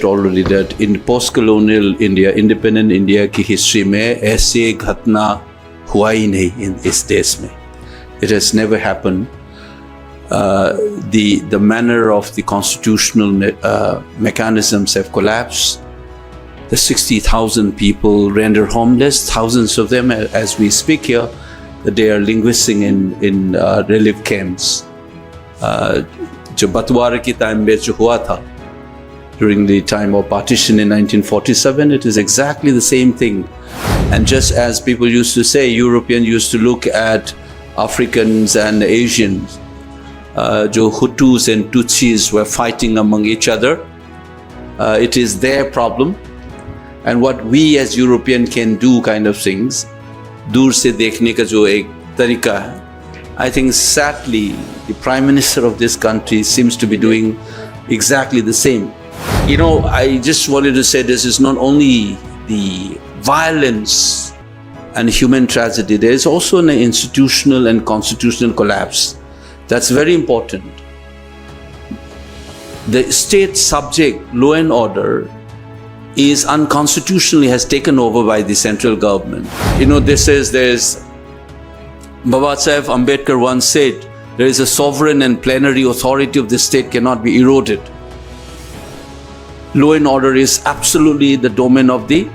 already that in post-colonial India, independent India की history में ऐसे घटना हुआ ही नहीं इस देश में. It has never happened. The manner of the constitutional mechanisms have collapsed. The 60,000 people rendered homeless, thousands of them, as we speak here, they are linguisting in relief camps. जो बंटवारे की टाइम में जो हुआ था, during the time of partition in 1947, it is exactly the same thing. And just as people used to say, Europeans used to look at Africans and Asians, jo Hutus and Tutsis were fighting among each other. It is their problem. And what we as European can do kind of things, दूर से देखने का जो एक तरीका है, I think sadly the Prime Minister of this country seems to be doing exactly the same. You know, I just wanted to say this is not only the violence and human tragedy, there is also an institutional and constitutional collapse. That's very important. The state subject, law and order, is unconstitutionally has taken over by the central government. You know, there's Baba Saheb Ambedkar once said, there is a sovereign and plenary authority of the state cannot be eroded. Law and order is absolutely the domain of the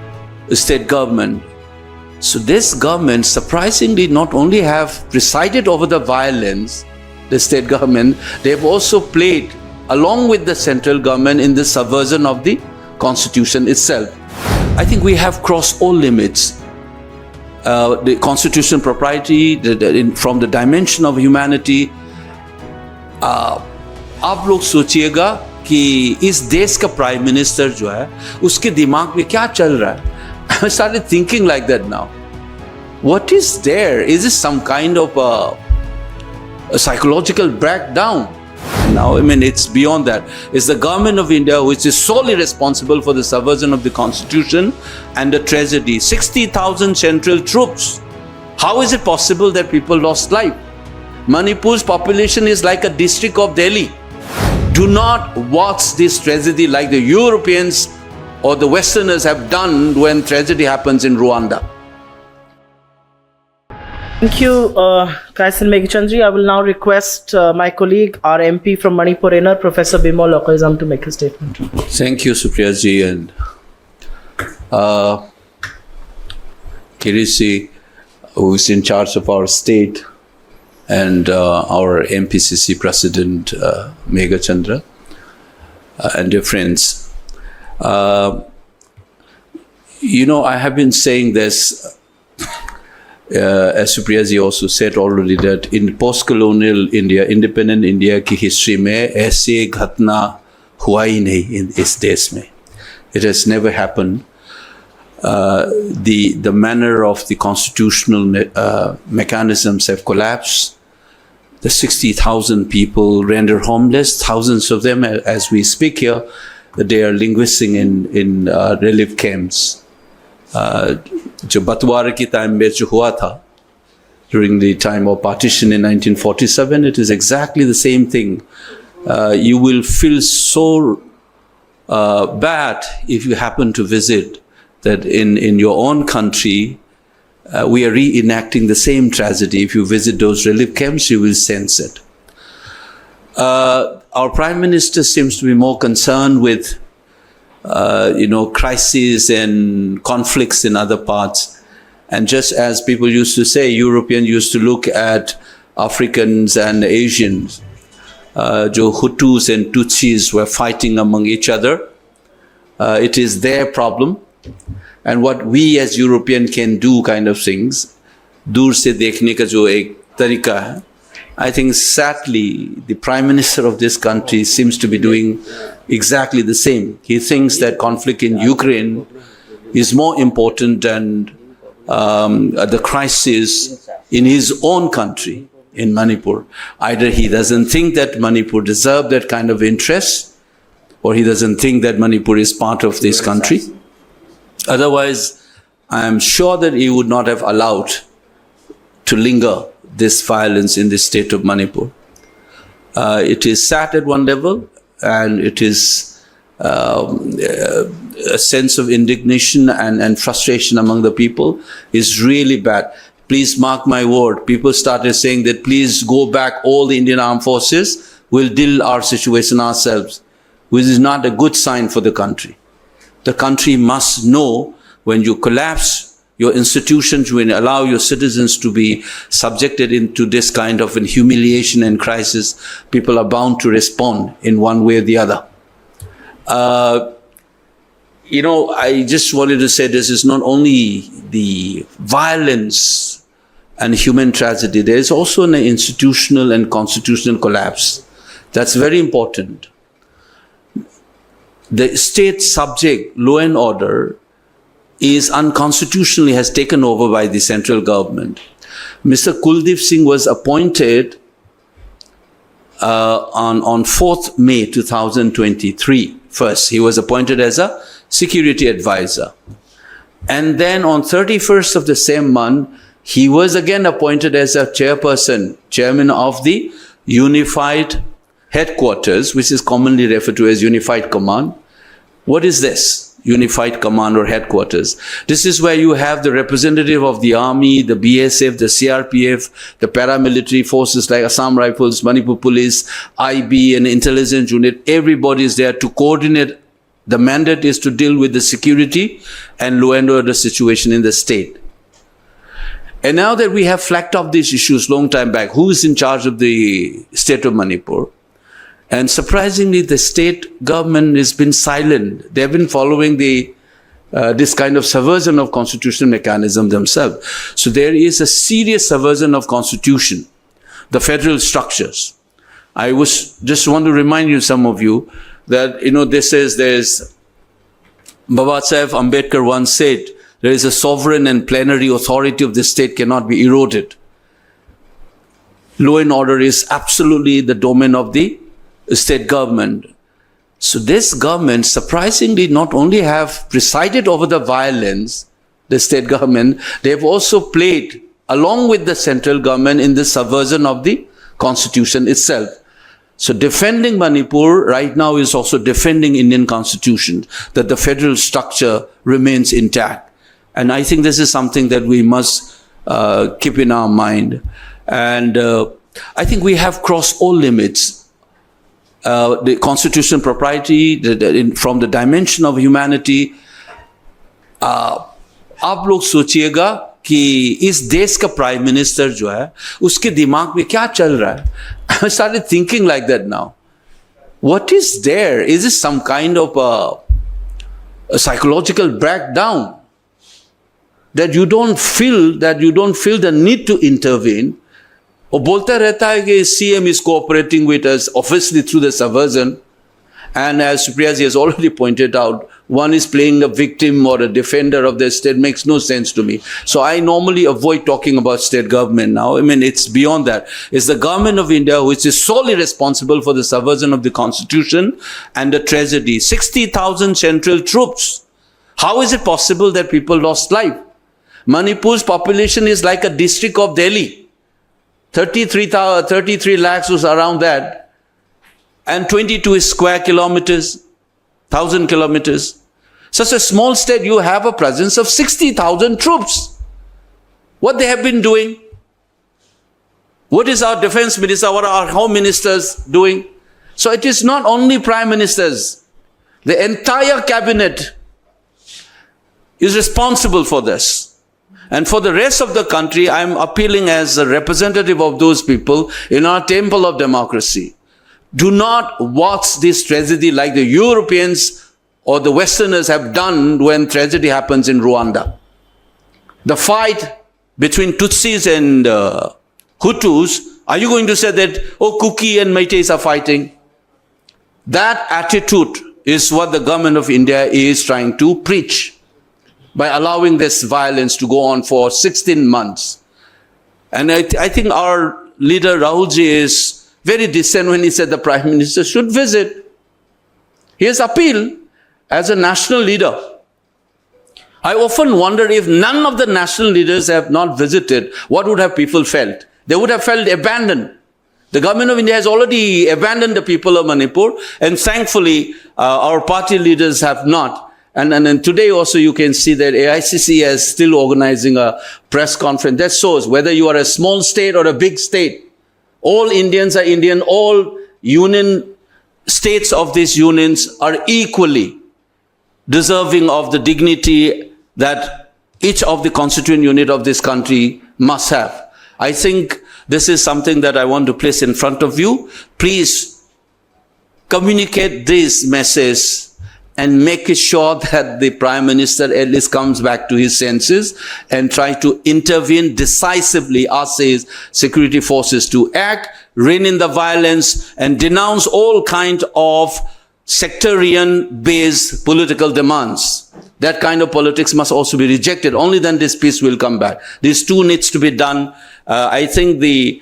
state government. So this government surprisingly not only have presided over the violence, the state government, they have also played along with the central government in the subversion of the constitution itself. I think we have crossed all limits. The constitutional propriety, from the dimension of humanity, आप लोग सोचिएगा कि इस देश का prime minister जो है उसके दिमाग में क्या चल रहा है. I started thinking like that now. What is there? Is this some kind of a psychological breakdown? Now, I mean, it's beyond that. It's the government of India which is solely responsible for the subversion of the constitution and the tragedy. 60,000 central troops. How is it possible that people lost life? Manipur's population is like a district of Delhi. Do not watch this tragedy like the Europeans or the Westerners have done when tragedy happens in Rwanda. Thank you, Kaisan Meghchandri. I will now request my colleague, our MP from Manipur Inner, Professor Bimol Akoijam, to make a statement. Thank you, Supriyaji, and Kirisi, who is in charge of our state, and our MPCC President, Meghchandra, and dear friends. You know, I have been saying this, as Supriyaji also said already, that in post-colonial India, independent India की history में ऐसे घटना हुआ ही नहीं इस देश में. It has never happened. The manner of the constitutional mechanisms have collapsed. The 60,000 people rendered homeless, thousands of them, as we speak here, they are linguisting in relief camps. जो बंटवारे की टाइम में जो हुआ था, during the time of partition in 1947, it is exactly the same thing. You will feel so bad if you happen to visit that in your own country, we are reenacting the same tragedy. If you visit those relief camps, you will sense it. Our Prime Minister seems to be more concerned with crises and conflicts in other parts. And just as people used to say, Europeans used to look at Africans and Asians, jo Hutus and Tutsis were fighting among each other. It is their problem. And what we as Europeans can do kind of things, दूर से देखने का जो एक तरीका है, I think sadly the Prime Minister of this country seems to be doing exactly the same. He thinks that conflict in Ukraine is more important than the crisis in his own country, in Manipur. Either he doesn't think that Manipur deserves that kind of interest, or he doesn't think that Manipur is part of this country. Otherwise, I am sure that he would not have allowed to linger this violence in the state of Manipur. It is sad at one level, and it is a sense of indignation and frustration among the people is really bad. Please mark my word. People started saying that please go back all the Indian armed forces. We'll deal our situation ourselves, which is not a good sign for the country. The country must know when you collapse your institutions, when you allow your citizens to be subjected into this kind of an humiliation and crisis, people are bound to respond in one way or the other. I just wanted to say this is not only the violence and human tragedy, there is also an institutional and constitutional collapse. That's very important. The state subject, law and order, is unconstitutionally has taken over by the central government. Mr. Kuldeep Singh was appointed on 4th May 2023. First, he was appointed as a security advisor. And then on 31st of the same month, he was again appointed as a chairman of the Unified Headquarters, which is commonly referred to as Unified Command. What is this? Unified Command or Headquarters. This is where you have the representative of the army, the BSF, the CRPF, the paramilitary forces like Assam Rifles, Manipur Police, IB and intelligence unit. Everybody is there to coordinate. The mandate is to deal with the security and law and order situation in the state. And now that we have flagged off these issues long time back, who is in charge of the state of Manipur? And surprisingly, the state government has been silent. They have been following this kind of subversion of constitutional mechanism themselves. So there is a serious subversion of constitution, the federal structures. I just want to remind you, some of you, that, there's Baba Saheb Ambedkar once said, there is a sovereign and plenary authority of the state cannot be eroded. Law and order is absolutely the domain of the state government. So this government, surprisingly, not only have presided over the violence, the state government, they have also played along with the central government in the subversion of the constitution itself. So defending Manipur right now is also defending Indian constitution, that the federal structure remains intact. And I think this is something that we must keep in our mind. And I think we have crossed all limits. The constitutional propriety, from the dimension of humanity, आप लोग सोचिएगा कि इस देश का prime minister जो है उसके दिमाग में क्या चल रहा है? I started thinking like that now. What is there? Is this some kind of a psychological breakdown that you don't feel the need to intervene? वो बोलता रहता है कि CM is cooperating with us, obviously through the subversion. And as Supriyaji has already pointed out, one is playing a victim or a defender of the state makes no sense to me. So I normally avoid talking about state government now. I mean, it's beyond that. It's the government of India which is solely responsible for the subversion of the constitution and the tragedy. 60,000 central troops. How is it possible that people lost life? Manipur's population is like a district of Delhi. 33 lakhs was around that. And 22 square kilometers, 1,000 kilometers. Such a small state, you have a presence of 60,000 troops. What they have been doing? What is our defense minister, what are our home ministers doing? So it is not only prime ministers. The entire cabinet is responsible for this. And for the rest of the country, I am appealing as a representative of those people in our temple of democracy. Do not watch this tragedy like the Europeans or the Westerners have done when tragedy happens in Rwanda. The fight between Tutsis and Hutus, are you going to say that, oh, Kuki and Meiteis are fighting? That attitude is what the government of India is trying to preach by allowing this violence to go on for 16 months. And I think our leader Rahulji is very decent when he said the Prime Minister should visit. He has appealed as a national leader. I often wonder if none of the national leaders have not visited, what would have people felt? They would have felt abandoned. The government of India has already abandoned the people of Manipur, and thankfully, our party leaders have not. And today also you can see that AICC is still organizing a press conference. That shows whether you are a small state or a big state, all Indians are Indian, all union states of these unions are equally deserving of the dignity that each of the constituent unit of this country must have. I think this is something that I want to place in front of you. Please communicate this message and make sure that the Prime Minister at least comes back to his senses and try to intervene decisively, ask his security forces to act, rein in the violence, and denounce all kind of sectarian-based political demands. That kind of politics must also be rejected. Only then this peace will come back. These two needs to be done. I think the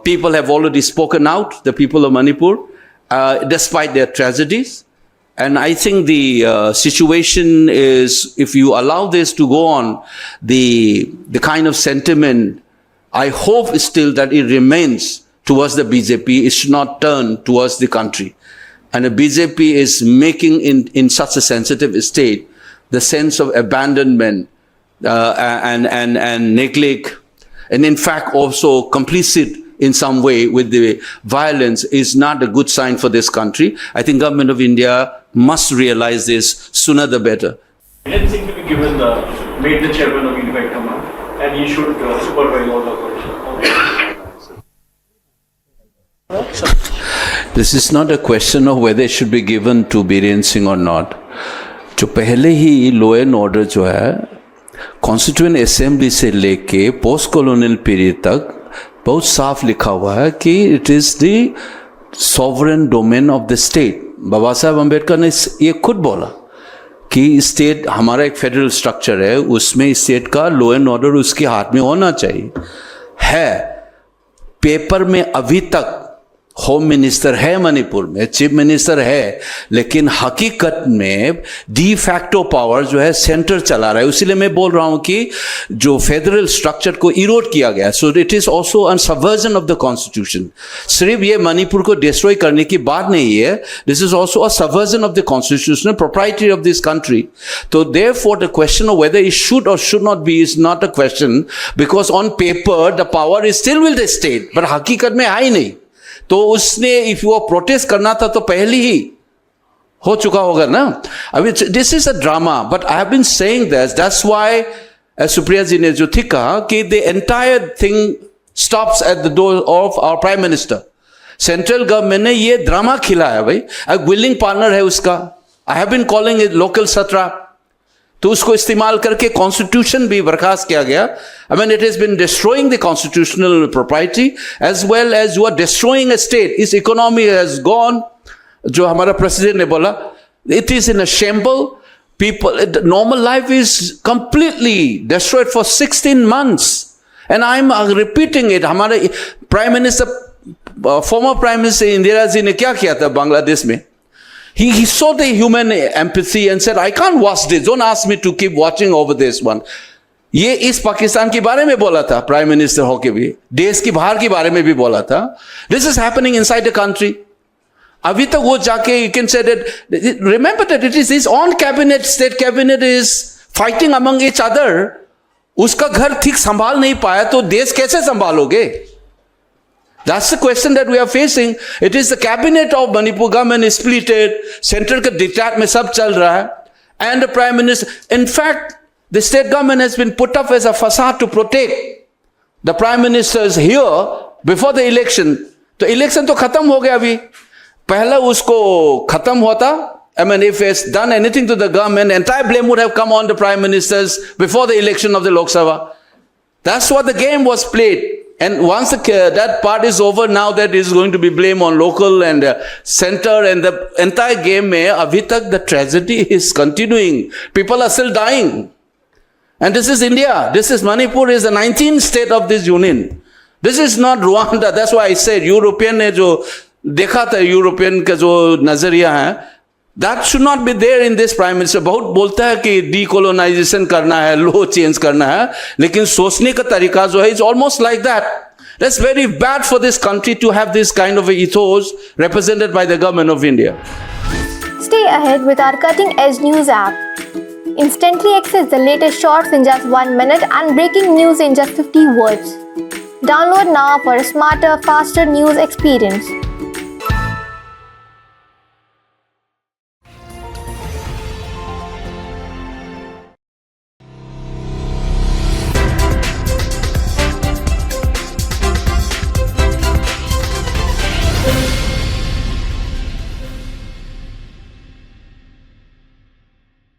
people have already spoken out, the people of Manipur, despite their tragedies. And I think the situation is, if you allow this to go on, the kind of sentiment, I hope still that it remains towards the BJP. It should not turn towards the country. And the BJP is making in such a sensitive state the sense of abandonment and neglect, and in fact also complicit in some way with the violence is not a good sign for this country. I think government of India must realize this sooner the better. Anything to be given made the chairman of Unified Command, and he should supervise all the operation. This is not a question of whether it should be given to Biren Singh or not. जो पहले ही law and order जो है constituent assembly से लेके post colonial period तक बहुत साफ लिखा हुआ है कि it is the sovereign domain of the state. Baba Saheb Ambedkar ने ये खुद बोला कि स्टेट हमारा एक फेडरल स्ट्रक्चर है, उसमें स्टेट का लॉ एंड ऑर्डर उसके हाथ में होना चाहिए. है पेपर में अभी तक होम मिनिस्टर है मणिपुर में, चीफ मिनिस्टर है, लेकिन हकीकत में डी फैक्टो पावर जो है सेंटर चला रहा है. इसीलिए मैं बोल रहा हूं कि जो फेडरल स्ट्रक्चर को इरोड किया गया, so it is also a subversion of the constitution. सिर्फ ये मणिपुर को डिस्ट्रॉय करने की बात नहीं है, this is also a subversion of the constitutional propriety of this country. तो therefore the question of whether it should और should not be is not a question, because on paper the power is still with the state, but हकीकत में आई नहीं. तो उसने if वो protest करना था तो पहले ही हो चुका होगा ना. अभी this is a drama, but I have been saying this, that's why Supriya ji ने जो थी कहा कि the entire thing stops at the door of our prime minister. Central government ने ये ड्रामा खिलाया भाई, एक विलिंग पार्टनर है उसका. I have been calling it local सत्रा, तो उसको इस्तेमाल करके कॉन्स्टिट्यूशन भी बर्खास्त किया गया. I mean it has been destroying the constitutional propriety as well as you are destroying a state. इस इकोनॉमी हैज गॉन, जो हमारा प्रेसिडेंट ने बोला, it is in a shambles. People normal life is completely destroyed for 16 months. And I am repeating it. हमारे prime minister, former prime minister Indira ji ने क्या किया था बांग्लादेश में? He saw the human empathy and said, I can't watch this. Don't ask me to keep watching over this one. ये इस पाकिस्तान के बारे में बोला था प्राइम मिनिस्टर होके भी, देश की बाहर के बारे में भी बोला था. This is happening inside the country. अभी तक वो जाके you can say that, remember that it is his own cabinet, state cabinet is fighting among each other. उसका घर ठीक संभाल नहीं पाया तो देश कैसे संभालोगे? That's the question that we are facing. It is the cabinet of Manipur government is splitted. Central के diktat में सब चल रहा है. And the prime minister, in fact, the state government has been put up as a facade to protect the prime ministers here before the election. तो election तो खत्म हो गया अभी. पहले उसको खत्म होता. I mean, if it's done anything to the government, entire blame would have come on the prime ministers before the election of the Lok Sabha. That's what the game was played. And once that part is over, now that is going to be blame on local and center, and the entire game mein abhi tak the tragedy is continuing. People are still dying. And this is India. This is Manipur is the 19th state of this union. This is not Rwanda. That's why I said European ने जो देखा था, European का जो नजरिया है, that should not be there in this prime minister. बहुत बोलता है कि decolonization करना है, law change करना है, लेकिन सोचने का तरीका जो है is almost like that. That's very bad for this country to have this kind of a ethos represented by the government of India. Stay ahead with our cutting-edge news app. Instantly access the latest shorts in just 1 minute and breaking news in just 50 words. Download now for a smarter, faster news experience.